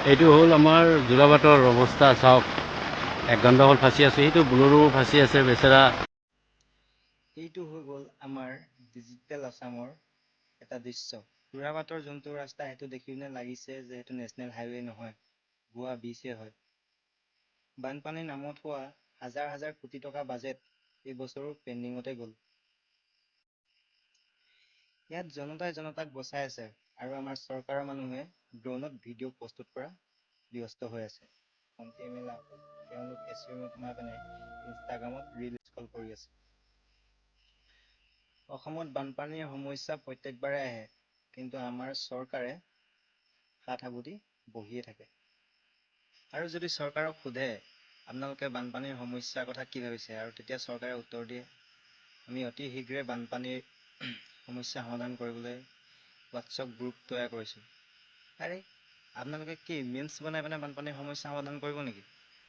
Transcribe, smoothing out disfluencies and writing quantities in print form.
এইটো হ'ল আমাৰ যোৰাবাটৰ অৱস্থা চাওক। এক ঘণ্টা হ'ল ফাঁচি আছে, সেইটো বুলৰো ফাঁচি আছে বেচেৰা। এইটো হৈ গ'ল আমাৰ ডিজিটেল আছামৰ এটা দৃশ্য। যোৰাবাটৰ যোনটো ৰাস্তা সেইটো দেখি পিনে লাগিছে যে সেইটো নেশ্যনেল হাইৱে নহয়, গোৱা বীচে হয়। বানপানীৰ নামত হোৱা হাজাৰ হাজাৰ কোটি টকা বাজেট এইবছৰো পেণ্ডিঙতে গ'ল। ইয়াত জনতাই জনতাক বচাই আছে আৰু আমাৰ চৰকাৰৰ মানুহে ড্ৰোনত ভিডিঅ' প্ৰস্তুত কৰা ব্যস্ত হৈ আছে। মন্ত্ৰী এম এল এ তেওঁলোক এচি ৰুমত সোমাই পিনে ইনষ্টাগ্ৰামত ৰীল স্ক্ৰল কৰি আছে। অসমত বানপানীৰ সমস্যা প্ৰত্যেকবাৰে আহে, কিন্তু আমাৰ চৰকাৰে হাত সাবটি বহিয়ে থাকে। আৰু যদি চৰকাৰক সোধে আপোনালোকে বানপানীৰ সমস্যাৰ কথা কি ভাবিছে, আৰু তেতিয়া চৰকাৰে উত্তৰ দিয়ে আমি অতি শীঘ্ৰে বানপানীৰ সমস্যা সমাধান কৰিবলৈ হোৱাটছআপ গ্ৰুপ তৈয়াৰ কৰিছোঁ। আৰে আপোনালোকে কি মিমছ বনাই পিনে বানপানীৰ সমস্যা সমাধান কৰিব নেকি?